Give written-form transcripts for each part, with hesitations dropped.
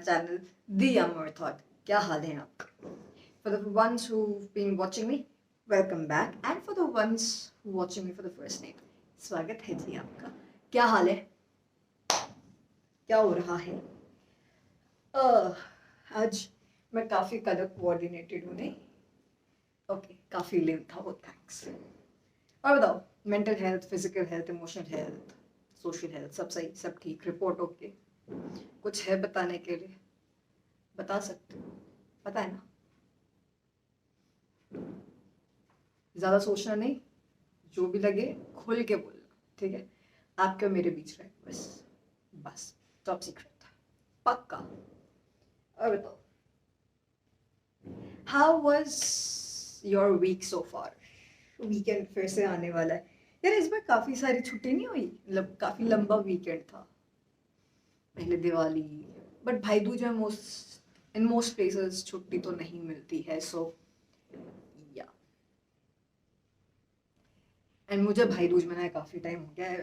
channel, The Amor Thought. क्या हाल है आपका? For the ones who've been watching me, welcome back. And for the ones who watching me for the first time, स्वागत है जी आपका. क्या हाल है? क्या हो रहा है? आज मैं काफ़ी कलर कोऑर्डिनेटेड हूँ नहीं? ओके, काफ़ी लिव था वो, थैंक्स. और बताओ, mental health, physical health, emotional health, social health, सब सही, सब ठीक, रिपोर्ट ओके? कुछ है बताने के लिए? बता सकते हो, पता है ना? ज़्यादा सोचना नहीं, जो भी लगे खुल के बोलना, ठीक है? आपके और मेरे बीच रहे, बस बस, टॉप सीक्रेट, पक्का. और बताओ, how was your week so far? Weekend फिर से आने वाला है यार. इस बार काफ़ी सारी छुट्टी नहीं हुई, मतलब काफ़ी लंबा वीकेंड था. पहले दिवाली, बट भाई दूज में इन मोस्ट प्लेसेस छुट्टी तो नहीं मिलती है. सो या, एंड मुझे भाई दूज मनाए काफ़ी टाइम हो गया है.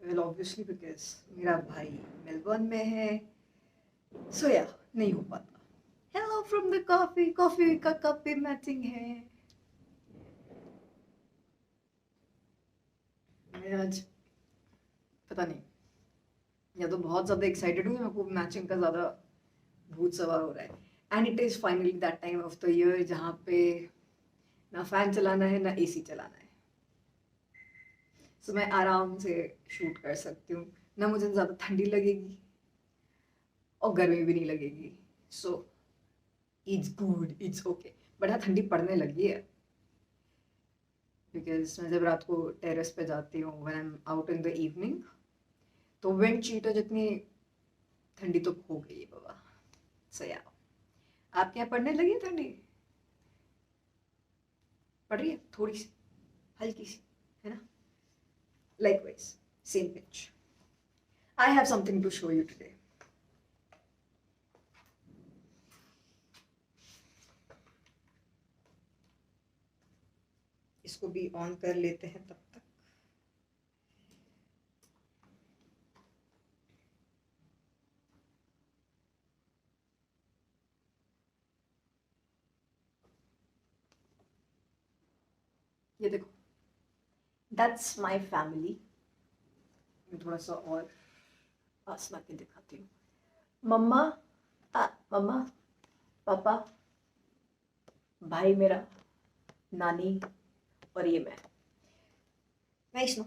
वेल ऑब्वियसली बिकॉज मेरा भाई मेलबर्न में है. सो या, नहीं हो पाता. Hello from the coffee. Coffee का कप भी मैचिंग है. मैं आज पता नहीं, या तो बहुत ज़्यादा एक्साइटेड हूँ या मेरे को मैचिंग का ज़्यादा भूत सवार हो रहा है. And it is finally that time of the year जहाँ पे ना फैन चलाना है ना एसी चलाना है. सो मैं आराम से शूट कर सकती हूँ. ना मुझे ज़्यादा ठंडी लगेगी और गर्मी भी नहीं लगेगी. So it's good, it's okay. But हाँ, ठंडी पड़ने लगी है बिकॉज मैं जब रात को टेरेस पे जाती हूँ when I am out in the evening, तो विंड चीटर जितनी ठंडी तो हो गई है बाबा. सो या, आपके यहाँ पड़ने लगी है ठंडी? पड़ रही है थोड़ी सी, हल्की सी, है ना? Likewise, same pitch. I have something to show you today. इसको भी ऑन कर लेते हैं तब तक. ये देखो, That's my family. मैं थोड़ा सा और पास ला के दिखाती हूँ. मम्मा, मम्मा, पापा, भाई मेरा, नानी, और ये मैं. Nice no.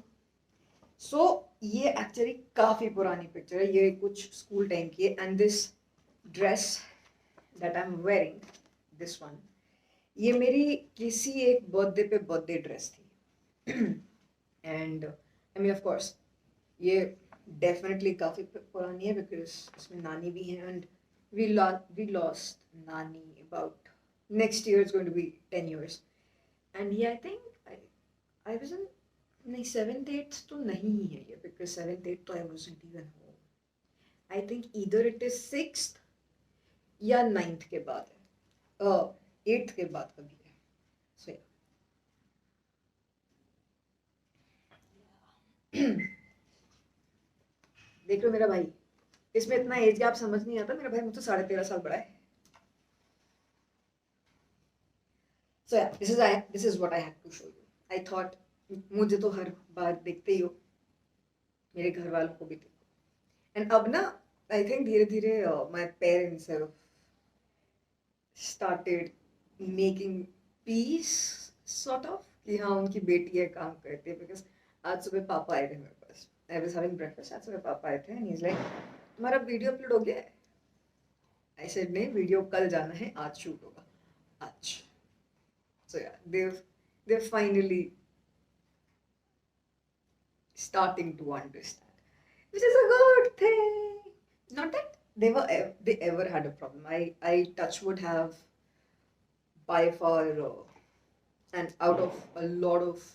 सो ये एक्चुअली काफ़ी पुरानी पिक्चर है. ये कुछ स्कूल टाइम की है. And this dress that I am wearing, this one, ये मेरी किसी एक बर्थडे ड्रेस थी. And I mean of course ये डेफिनेटली काफ़ी पुरानी है बिकॉज इसमें नानी भी है. एंड वी लॉस्ट नानी about next year is going to be 10 years. And ये I think I was in, नहीं 7th 8th तो नहीं ही है ये बिकॉज 7th 8th तो I wasn't even home. I think either it is 6th या 9th के बाद है, 8th के बाद कभी है. सो देख लो मेरा भाई, इसमें इतना एज गैप समझ नहीं आता. मेरा भाई मुझसे 13.5 साल बड़ा है. So yeah, this is what I had to show you. I thought मुझे तो हर बार देखते ही हो, मेरे घर वालों को भी देखो. एंड अब ना आई थिंक धीरे धीरे my parents have started making piece sort of, कि हाँ उनकी बेटी है, काम करती है. बिकॉज आज सुबह पापा आए थे मेरे पास. I was having breakfast. आज सुबह पापा आए थे एंड ही इज लाइक, तुम्हारा वीडियो अपलोड हो गया है? आई सेड नहीं, वीडियो कल जाना है, आज शूट होगा आज. सो या, they're finally starting to understand, which is a good thing. Not that they ever had a problem. I touch wood have by far and out of a lot of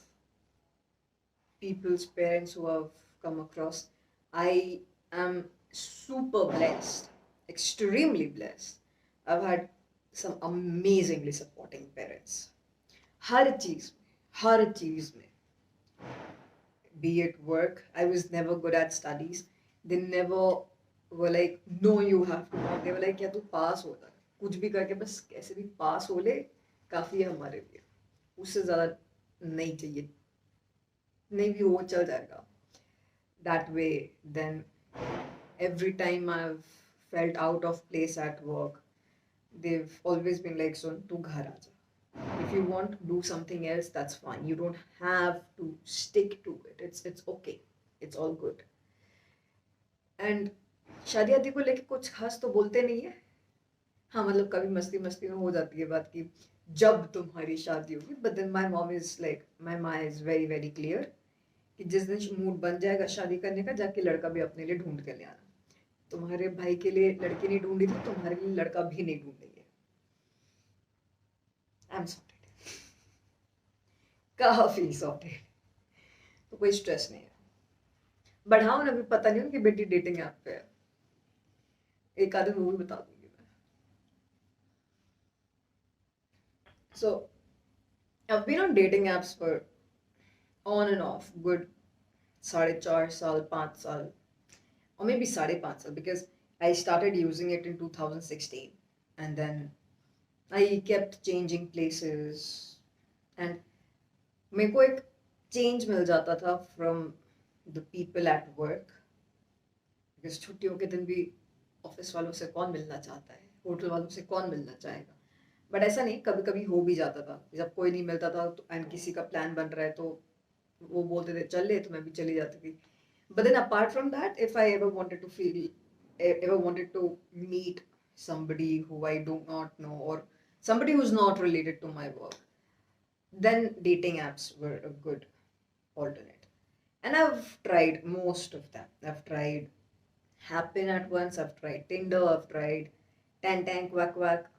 people's parents who have come across, I am super blessed, extremely blessed. I've had some amazingly supporting parents. हर चीज में. Be it work, I was never good at studies. They never were like, no, you have to not. They were like, क्या तू पास हो जा, कुछ भी करके बस कैसे भी पास हो ले, काफी है हमारे लिए, उससे ज्यादा नहीं चाहिए, नहीं भी वो चल जाएगा. That way, then every time I've felt out of place at work, they've always been like, "Son, tu ghar aaja. If you want to do something else, that's fine. You don't have to stick to it. It's okay. It's all good." And शादी आदि को लेके कुछ खास तो बोलते नहीं है. हाँ मतलब कभी मस्ती मस्ती में हो जाती है बात की जब तुम्हारी शादी होगी. But then my mom is like, my mom is very very clear कि जिस दिन मूड बन जाएगा शादी करने का, जाके लड़का भी अपने लिए ढूंढ के ले आना. तुम्हारे भाई के लिए लड़की नहीं ढूंढी थी, तुम्हारे लिए लड़का भी नहीं ढूंढ रही है. आई एम सॉर्टेड, काफी सॉर्टेड, तो कोई स्ट्रेस नहीं है. बट हाँ अभी पता नहीं उनकी बेटी डेटिंग ऐप पे है, एक आधे वो भी बता दूंगी मैं. So I've been on dating apps for on and off good 4.5 साल 5 साल, or maybe 5.5 साल, because I started using it in 2016 and then I kept changing places and मेरे को एक चेंज मिल जाता था from the people at work, because छुट्टियों के दिन भी ऑफिस वालों से कौन मिलना चाहता है, होटल वालों से कौन मिलना चाहेगा. बट ऐसा नहीं, कभी कभी हो भी जाता था जब कोई नहीं मिलता था तो, एंड किसी का प्लान बन रहा है तो वो बोलते थे चल ले, तो मैं भी चली जाती थी. But then apart from that, if I ever wanted to meet somebody who I do not know, or somebody who's not related to my work, then dating apps were a good alternate. And I've tried most of them. I've tried Happen at once, I've tried Tinder, I've tried Tan Tan Quack Quack.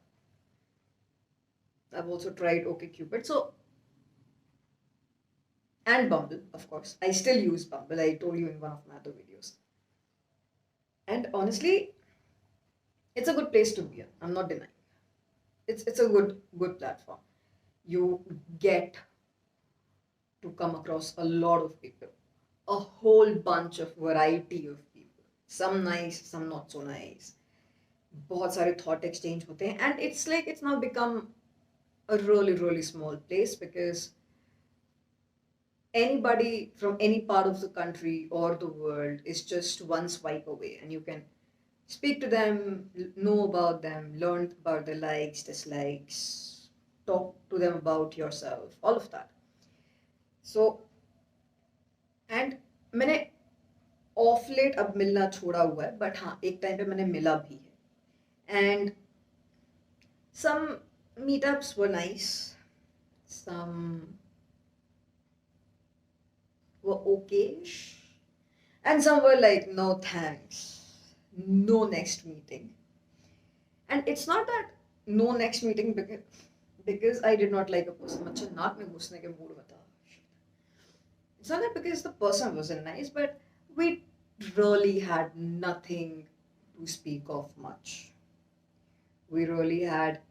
I've also tried OkCupid. So, and Bumble, of course. I still use Bumble. I told you in one of my other videos. And honestly, it's a good place to be. I'm not denying. It's a good platform. You get to come across a lot of people, a whole bunch of variety of people. Some nice, some not so nice. बहुत सारे thought exchange होते हैं, and it's like it's now become a really small place, because anybody from any part of the country or the world is just one swipe away, and you can speak to them, know about them, learn about their likes, dislikes, talk to them about yourself, all of that. So, and मैंने of late अब मिलना छोड़ा हुआ है, but हाँ एक time पे मैंने मिला भी है. And some meetups were nice, some were okay-ish, and some were like, no thanks, no next meeting. And it's not that no next meeting because I did not like a person. अच्छा नाक में घुसने के mood में था. It's not that because the person wasn't nice, but we really had nothing to speak of much. We really had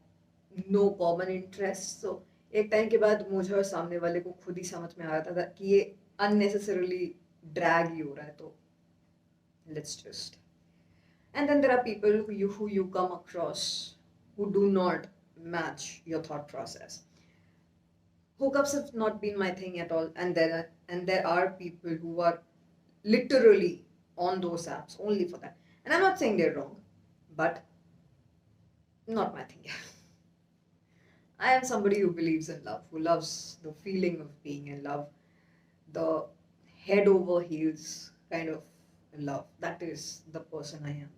no common interests. So एक time के बाद मुझे और सामने वाले को खुद ही समझ में आ रहा था कि ये unnecessarily drag ही हो रहा है, तो let's just. And then there are people who you come across who do not match your thought process. Hookups have not been my thing at all, and there are people who are literally on those apps only for that. And I'm not saying they're wrong, but not my thing. I am somebody who believes in love, who loves the feeling of being in love, the head over heels kind of love. That is the person I am.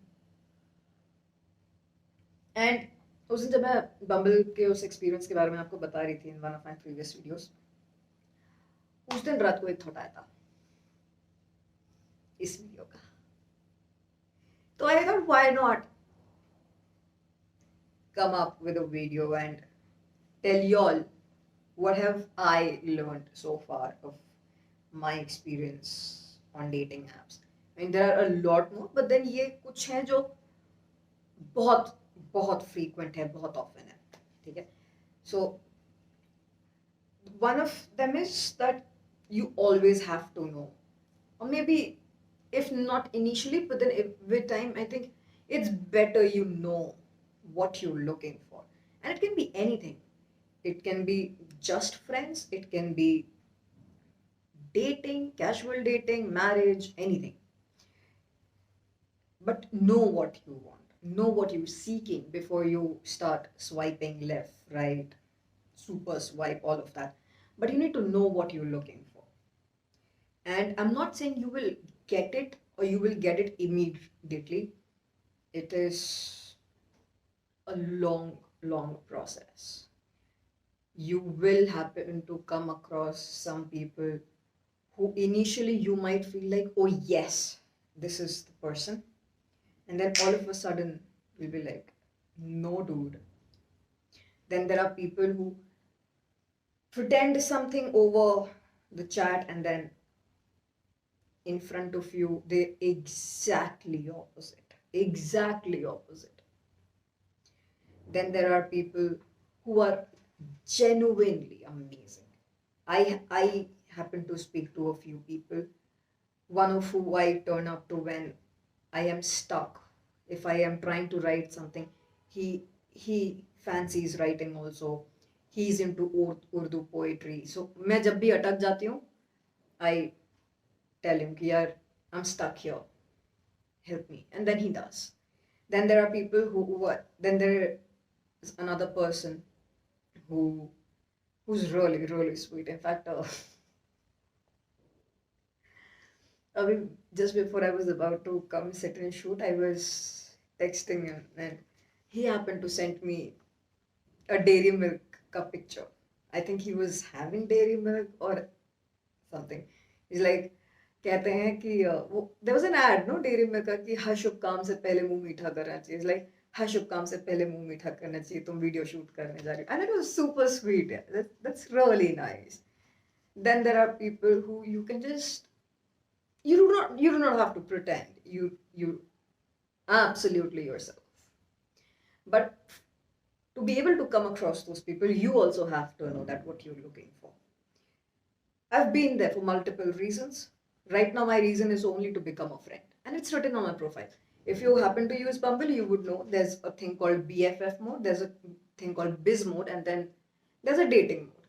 And उस दिन जब मैं बम्बल के उस experience के बारे में आपको बता रही थी in one of my previous videos, उस दिन रात को एक थॉट आया था इस वीडियो का. तो I thought why not come up with a video and tell y'all what have I learned so far of my experience on dating apps. I mean, there are a lot more, but then ये कुछ हैं जो बहुत बहुत frequent है, बहुत often है, ठीक है. So one of them is that you always have to know, or maybe if not initially, but then with time, I think it's better you know what you're looking for. And it can be anything. It can be just friends, it can be dating, casual dating, marriage, anything. But know what you want, know what you're seeking before you start swiping left, right, super swipe, all of that. But you need to know what you're looking for. And I'm not saying you will get it or you will get it immediately. It is a long, long process. You will happen to come across some people who initially you might feel like, oh, yes, this is the person. And then all of a sudden, you'll be like, no, dude. Then there are people who pretend something over the chat and then in front of you, they're exactly opposite. Exactly opposite. Then there are people who are genuinely amazing. I happen to speak to a few people, one of who I turn up to when I am stuck. If I am trying to write something, he fancies writing also. He's into Urdu poetry. So मैं जब भी अटक जाती हूँ, I tell him कि यार I'm stuck here, help me, and then he does. Then there are people who are, then there is another person who's really really sweet. In fact, just before I was about to come sit and shoot, I was texting him and he happened to send me a dairy milk cup picture. I think he was having dairy milk or something. He's like, कहते हैं कि वो there was an ad, no, dairy milk का कि हर शुभ काम से पहले मुंह मीठा करना चाहिए. It's like हर शुभ काम से पहले मुंह मीठा करना चाहिए, तुम वीडियो शूट करने जा रही हो. And it was super sweet. Yeah. That's really nice. Then there are people who you can just you do not have to pretend. You absolutely yourself. But to be able to come across those people, you also have to know that what you're looking for. I've been there for multiple reasons. Right now, my reason is only to become a friend, and it's written on my profile. If you happen to use Bumble, you would know there's a thing called BFF mode, there's a thing called Biz mode, and then there's a dating mode.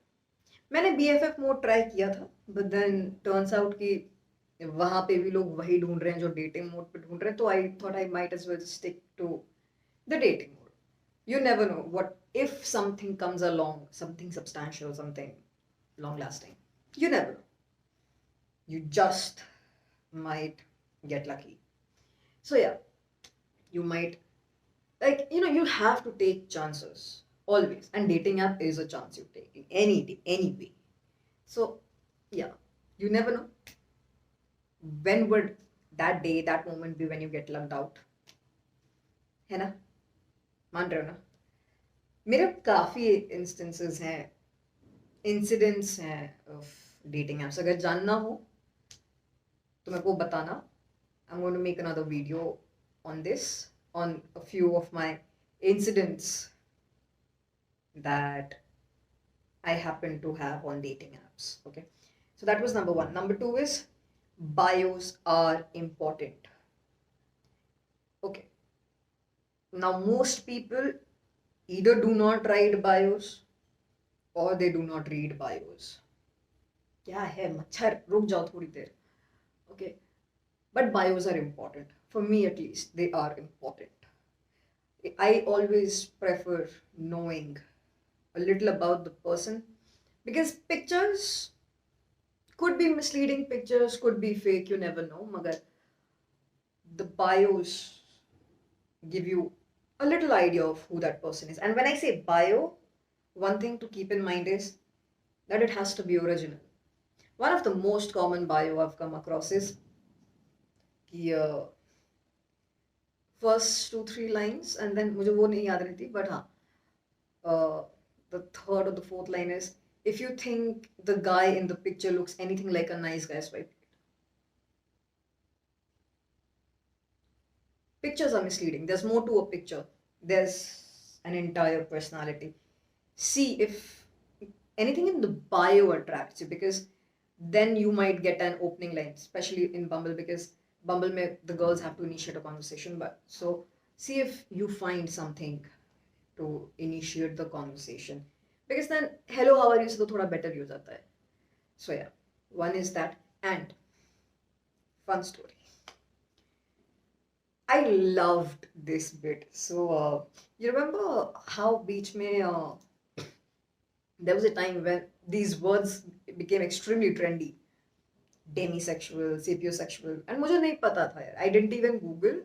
मैंने BFF mode try किया था, but then turns out कि वहाँ पे भी लोग वही ढूंढ रहे हैं जो dating mode पे ढूंढ रहे हैं, तो I thought I might as well just stick to the dating mode. You never know what if something comes along, something substantial, something long lasting. You never know. You just might get lucky. So yeah, you might, like, you have to take chances always, and dating app is a chance you take in any day, any way. So yeah, you never know when would that day, that moment be when you get lucked out. है ना, मान रहे हो ना? मेरे काफी instances हैं, incidents हैं of dating apps. अगर जानना हो तो मेरे को बताना. I'm going to make another video on this, on a few of my incidents that I happen to have on dating apps. Okay, so that was number one. Number two is bios are important. Okay, now most people either do not write bios or they do not read bios. क्या है मच्छर, रुक जाओ थोड़ी देर. Okay, but bios are important. For me at least, they are important. I always prefer knowing a little about the person, because pictures could be misleading, pictures could be fake, you never know. Magar the bios give you a little idea of who that person is. And when I say bio, one thing to keep in mind is that it has to be original. One of the most common bio I've come across is first 2-3 lines, and then मुझे वो नहीं याद रहती, but हाँ, the third or the fourth line is, if you think the guy in the picture looks anything like a nice guy, swipe right. Pictures are misleading. There's more to a picture. There's an entire personality. See if anything in the bio attracts you, because then you might get an opening line, especially in Bumble, because Bumble में the girls have to initiate a conversation, but so see if you find something to initiate the conversation, because then hello how are you से तो थोड़ा better ही हो जाता है. So yeah, one is that. And fun story, I loved this bit. So you remember how beach में there was a time when these words became extremely trendy, demisexual, sapiosexual, and मुझे नहीं पता था यार. I didn't even Google,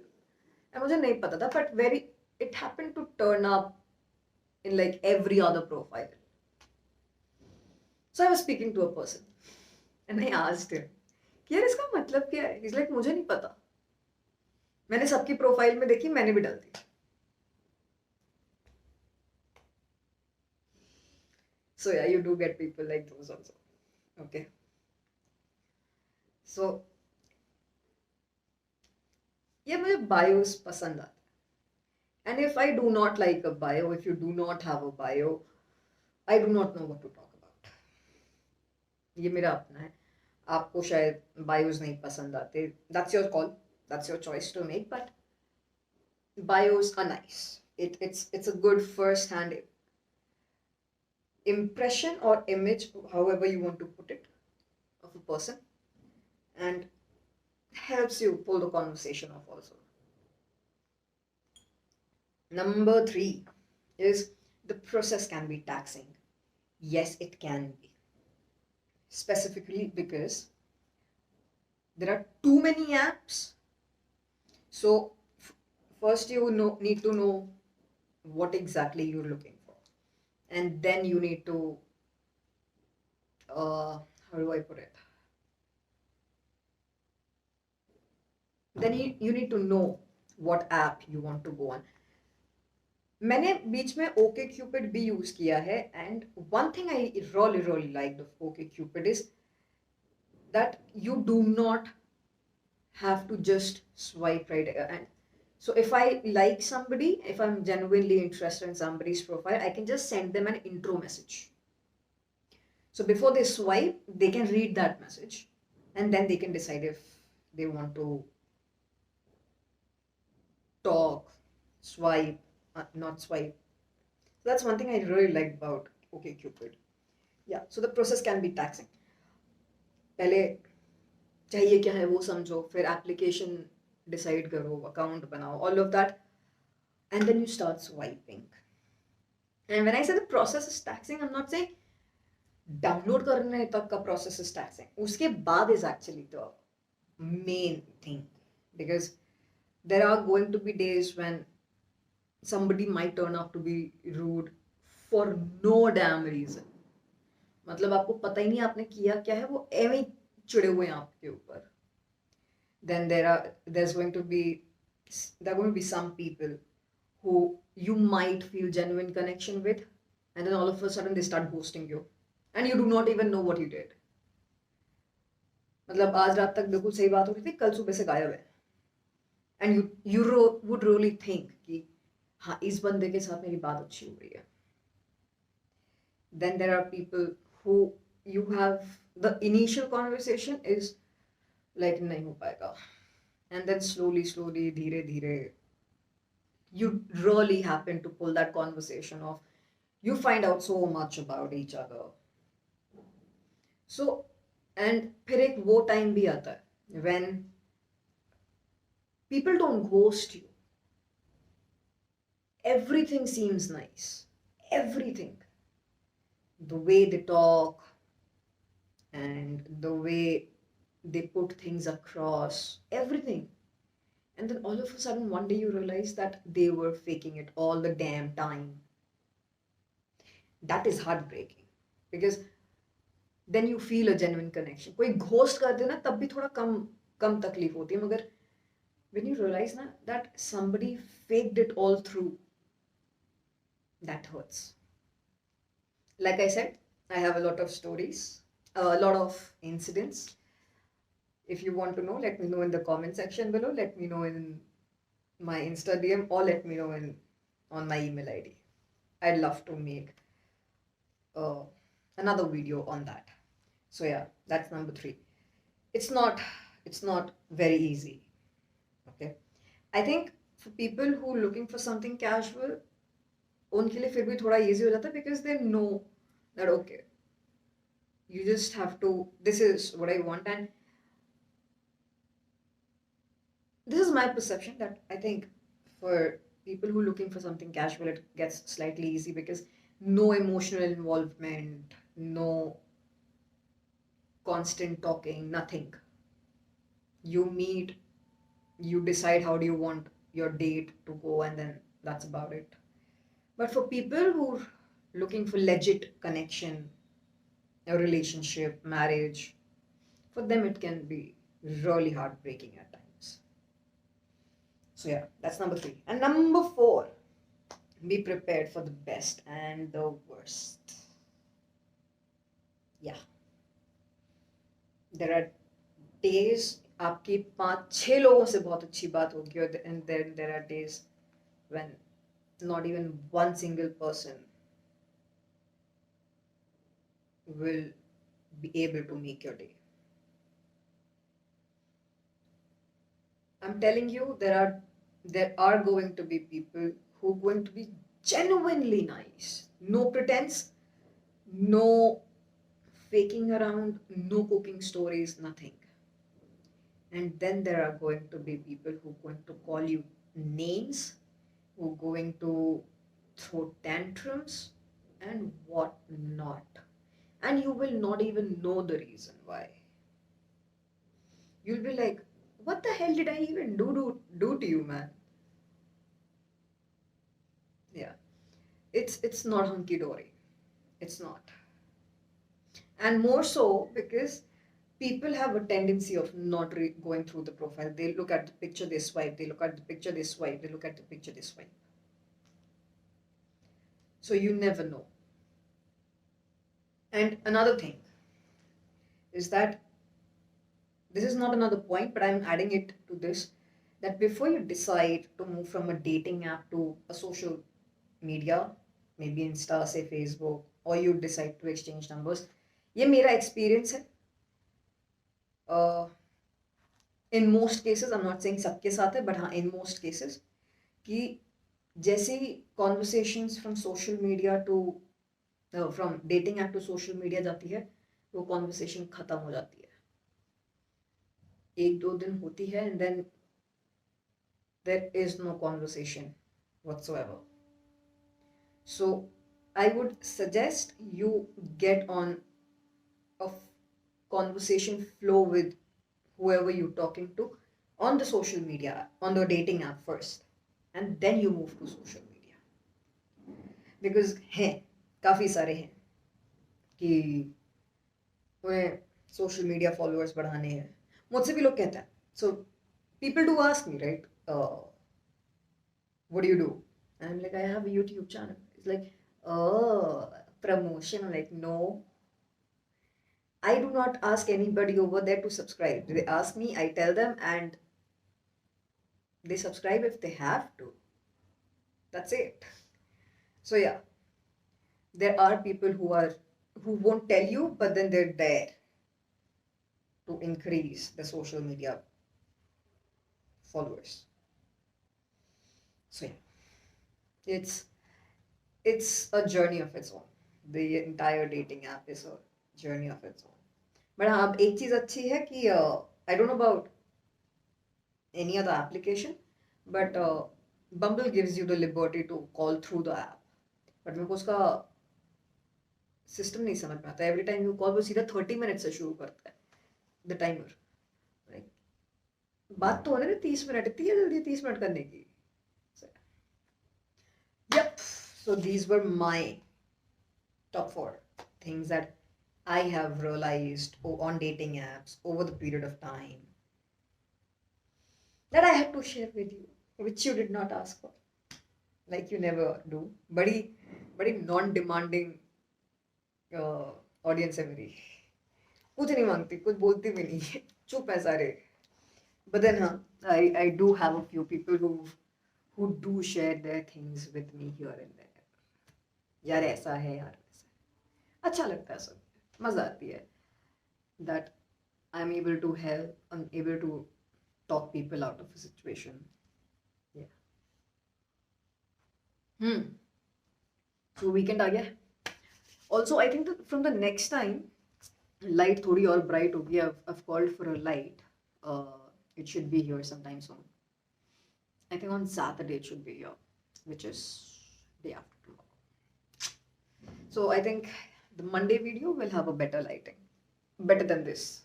and मुझे नहीं पता था, but it happened to turn up in like every other profile. So I was speaking to a person, and I asked him, कि यार इसका मतलब क्या है? He's like, मुझे नहीं पता. मैंने सबकी प्रोफाइल में देखी, मैंने भी डाल दी. So yeah, you do get people like those also. Okay. So ये मुझे bios पसंद आता है. And if I do not like a bio, if you do not have a bio, I do not know what to talk about. ये मेरा अपना है. आपको शायद bios नहीं पसंद आते. That's your call. That's your choice to make. But bios are nice. It's a good first-hand impression or image, however you want to put it, of a person, and helps you pull the conversation off also. Number 3 is the process can be taxing. Yes, it can be. Specifically because there are too many apps. So first you need to know what exactly you're looking for. And then you need to, how do I put it? Then you need to know what app you want to go on. मैंने बीच में OkCupid भी use किया है, and one thing I really liked of OkCupid is that you do not have to just swipe right. And so if I like somebody, if I'm genuinely interested in somebody's profile, I can just send them an intro message. So before they swipe, they can read that message, and then they can decide if they want to talk, swipe, not swipe. So that's one thing I really like about OkCupid. Yeah, so the process can be taxing. पहले चाहिए क्या है वो समझो, फिर application decide करो, account बनाओ, all of that, and then you start swiping. And when I say the process is taxing, I'm not saying download करने तक का process is taxing. उसके बाद is actually the main thing, because there are going to be days when somebody might turn out to be rude for no damn reason. मतलब आपको पता ही नहीं आपने किया क्या है, वो एवं ही चिड़े हुए हैं आपके ऊपर. Then there are going to be some people who you might feel genuine connection with, and then all of a sudden they start ghosting you, and you do not even know what you did. मतलब आज रात तक बिल्कुल सही बात हो रही थी, कल सुबह से गायब है, and you would really think कि हाँ इस बंदे के साथ मेरी बात अच्छी हो रही है. Then there are people who you have the initial conversation is like नहीं हो पाएगा, and then slowly धीरे धीरे you really happen to pull that conversation off. You find out so much about each other. So and फिर एक वो time भी आता है when people don't ghost you. Everything seems nice. Everything. The way they talk and the way they put things across, everything. And then all of a sudden, one day you realize that they were faking it all the damn time. That is heartbreaking, because then you feel a genuine connection. कोई ghost कर दे ना तब भी थोड़ा कम तकलीफ होती है, मगर when you realize ना that somebody faked it all through, that hurts. Like I said, I have a lot of stories, a lot of incidents. If you want to know, let me know in the comment section below. Let me know in my Insta DM, or let me know on my email ID. I'd love to make another video on that. So yeah, that's number 3. It's not very easy. I think for people who are looking for something casual, उनके लिए फिर भी थोड़ा easy हो जाता है because they know that okay, you just have to, this is what I want. And this is my perception that I think for people who are looking for something casual, it gets slightly easy because no emotional involvement, no constant talking, nothing. You meet, you decide how do you want your date to go, and then that's about it. But for people who are looking for legit connection, a relationship, marriage, for them it can be really heartbreaking at times. So yeah, that's number 3. And number 4, be prepared for the best and the worst. Yeah. There are days आपकी 5-6 लोगों से बहुत अच्छी बात होगी, and then there are days when not even one single person will be able to make your day. I'm telling you, there are going to be people who are going to be genuinely nice. No pretense, no faking around, no cooking stories, nothing. And then there are going to be people who are going to call you names, who are going to throw tantrums and what not. And you will not even know the reason why. You'll be like, what the hell did I even do to you, man? Yeah. It's not hunky dory. It's not. And more so because people have a tendency of not going through the profile. They look at the picture, they swipe. They look at the picture, they swipe. They look at the picture, they swipe. So you never know. And another thing is that this is not another point, but I'm adding it to this, that before you decide to move from a dating app to a social media, maybe Insta, say Facebook, or you decide to exchange numbers, ये मेरा experience है. In most cases, I'm not saying सबके साथ है, but हाँ, in most cases, कि जैसे ही conversations from social media to from dating app to social media जाती है, वो conversation खत्म हो जाती है. 1-2 दिन होती है, and then there is no conversation whatsoever. So I would suggest you get on a conversation flow with whoever you're talking to on the social media, on the dating app first, and then you move to social media. Because हैं, काफ़ी सारे हैं कि उन्हें social media followers बढ़ाने हैं. मुझसे भी लोग कहते हैं. So people do ask me, right? What do you do? And I'm like, I have a YouTube channel. It's like, oh, promotion. I'm like, no. I do not ask anybody over there to subscribe. They ask me, I tell them, and they subscribe if they have to. That's it. So yeah, there are people who won't tell you, but then they're there to increase the social media followers. So yeah, it's a journey of its own. The entire dating app is a journey of its own. But हाँ, एक चीज़ अच्छी है कि I don't know about any other application, but Bumble gives you the liberty to call through the app. But मेरे को उसका system नहीं समझ में आता. Every time you call, वो सीधा 30 minutes से शुरू करता है the timer. Like, बात तो होने दे 30 मिनट, इतनी जल्दी 30 मिनट करने की. So, yep. So these were my top 4 things that I have realized on dating apps over the period of time that I had to share with you, which you did not ask for. Like you never do. बड़ी non-demanding audience है मेरी. कुछ नहीं मांगती, कुछ बोलती भी नहीं है, चुप है सारे. But then I do have a few people who do share their things with me here and there. यार ऐसा है, यार वैसा है. अच्छा लगता है सब. मजा आती है that I'm able to help, I'm able to talk people out of a situation. So weekend आ गया. Also, I think that from the next time, light थोड़ी और bright होगी. I've called for a light. It should be here sometime soon. I think on Saturday it should be here, which is day after tomorrow. So I think the Monday video will have a better lighting, better than this.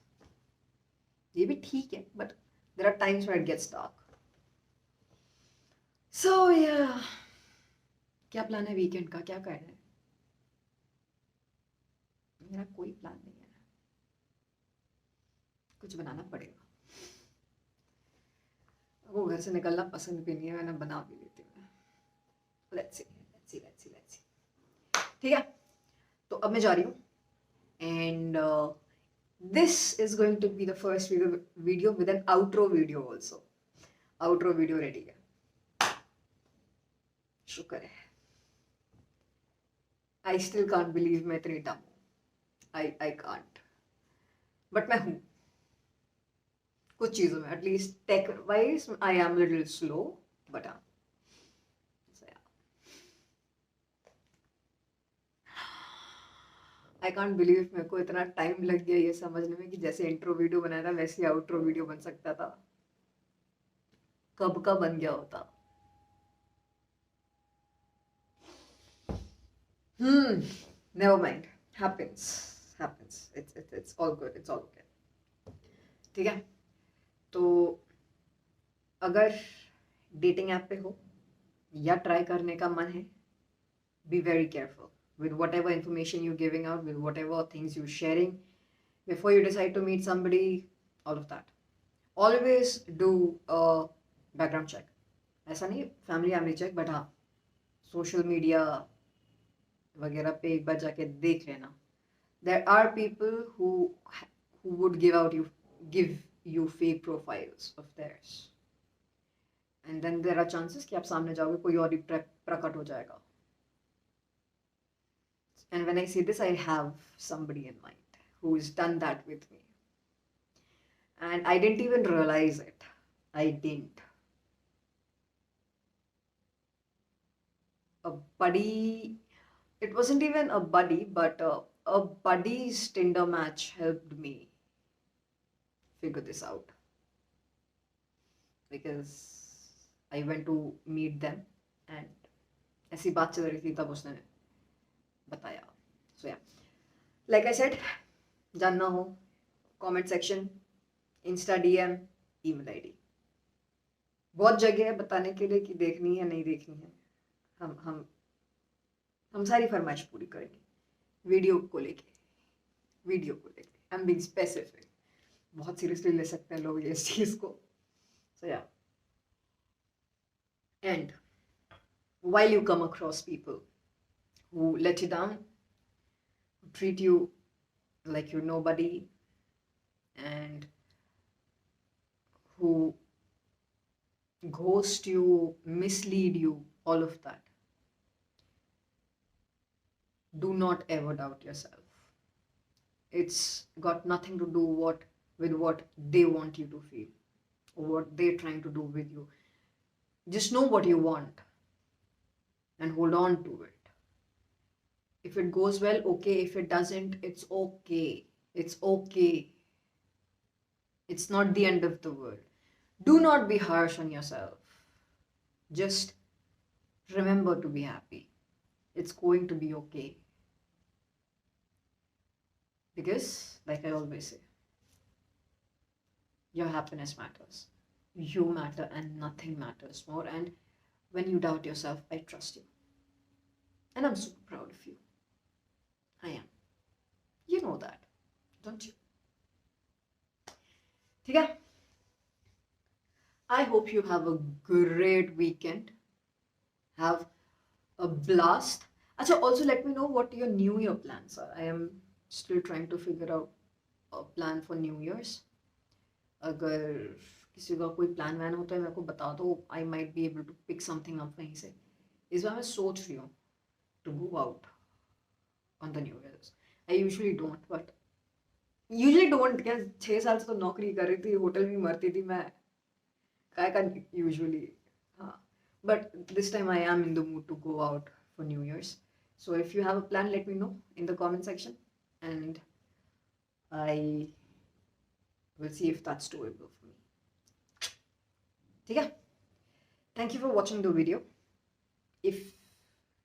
ये भी ठीक है, but there are times where it gets dark. So yeah, क्या plan है weekend का, क्या करना है? मेरा कोई प्लान नहीं है, कुछ बनाना पड़ेगा. वो घर से निकलना पसंद भी नहीं है, मैंने बना भी लेती हूँ. Let's see. ठीक है, तो अब मैं जा रही हूँ. And this is going to be the first video with an outro video also. Outro video ready है. शुक्र है. I still can't believe मैं इतनी dumb हूँ. I can't. But मैं हूँ. कुछ चीज़ों में, at least tech wise, I am a little slow, but so yeah. I can't believe मेरे को इतना टाइम लग गया ये समझने में कि जैसे इंट्रो वीडियो बनाया था वैसे ही आउट्रो वीडियो बन सकता था. कब का बन गया होता. Never mind. Happens. It's all good. It's all okay. ठीक है. तो अगर डेटिंग ऐप पे हो या ट्राई करने का मन है, be very careful with whatever information you're giving out, with whatever things you're sharing before you decide to meet somebody, all of that. Always do a background check. ऐसा नहीं family check, but हाँ social media वगैरह पे एक बार जाके देख लेना. There are people who would give you fake profiles of theirs, and then there are chances कि आप सामने जाओगे कोई और ही प्रकट हो जाएगा. And when I say this, I have somebody in mind who's done that with me, and I didn't even realize it. I didn't. A buddy, it wasn't even a buddy, but a buddy's Tinder match helped me figure this out, because I went to meet them and ऐसी बात चल रही थी तब उसने बताया. So yeah, like I said, जानना हो comment section, Insta DM, email ID. बहुत जगह है बताने के लिए कि देखनी है नहीं देखनी है. हम सारी फरमाइश पूरी करेंगे वीडियो को लेके. I'm being specific. बहुत सीरियसली ले सकते हैं लोग ये इस चीज को. So yeah. And while you come across people who let you down, who treat you like you're nobody, and who ghost you, mislead you, all of that, do not ever doubt yourself. It's got nothing to do with what they want you to feel or what they're trying to do with you. Just know what you want and hold on to it. If it goes well, okay. If it doesn't, it's okay. It's okay. It's not the end of the world. Do not be harsh on yourself. Just remember to be happy. It's going to be okay. Because, like I always say, your happiness matters. You matter and nothing matters more. And when you doubt yourself, I trust you. And I'm super proud of you. I am. You know that, don't you? Okay? I hope you have a great weekend. Have a blast. Achha, also let me know what your New Year plans are. I am still trying to figure out a plan for New Year's. अगर किसी का कोई plan van होता है मेरे को बता दो. I might be able to pick something up वहीं से. इस बार मैं सोच रही हूँ to go out on the New Year's. I usually don't, but क्या 6 साल से तो नौकरी कर रही थी, होटल में मरती थी मैं. काय का usually, हाँ, but this time I am in the mood to go out for New Year's. So if you have a plan, let me know in the comment section, and I will see if that's doable for me. Okay? Thank you for watching the video. If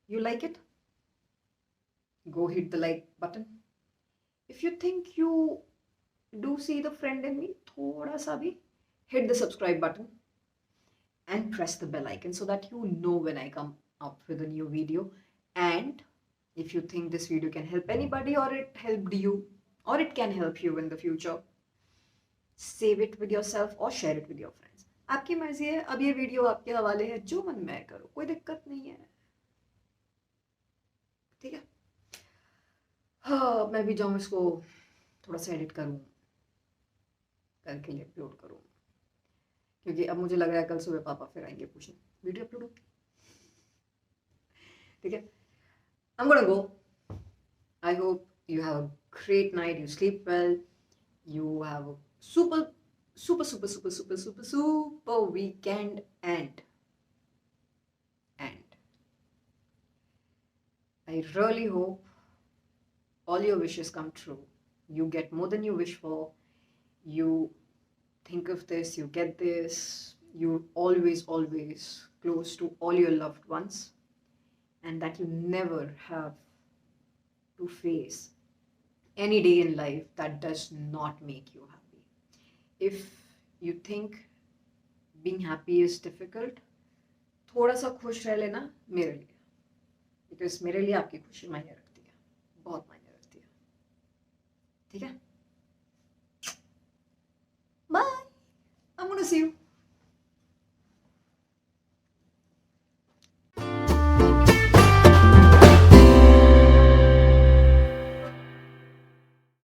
you like it, go hit the like button. If you think you do see the friend in me, thoda sa bhi, hit the subscribe button and press the bell icon so that you know when I come up with a new video. And if you think this video can help anybody, or it helped you, or it can help you in the future, save it with yourself or share it with your friends. आपकी मर्जी है, अब ये video आपके हवाले है, जो मन में करो, कोई दिक्कत नहीं है, ठीक है? हाँ, मैं भी जाऊँ इसको थोड़ा सा एडिट करूँ, करके लिए अपलोड करूँ, क्योंकि अब मुझे लग रहा है कल सुबह पापा फिर आएंगे पूछने वीडियो अपलोड होगी, ठीक है? I'm gonna go. I hope you have a great night, you sleep well, you have a super weekend, and I really hope all your wishes come true. You get more than you wish for. You think of this, you get this. You're always close to all your loved ones, and that you never have to face any day in life that does not make you happy. If you think being happy is difficult, थोड़ा सा खुश रह लेना मेरे लिए, because मेरे लिए आपकी खुशी मायने रखती है, बहुत मायने रखती है, ठीक है? Bye. I'm gonna see you.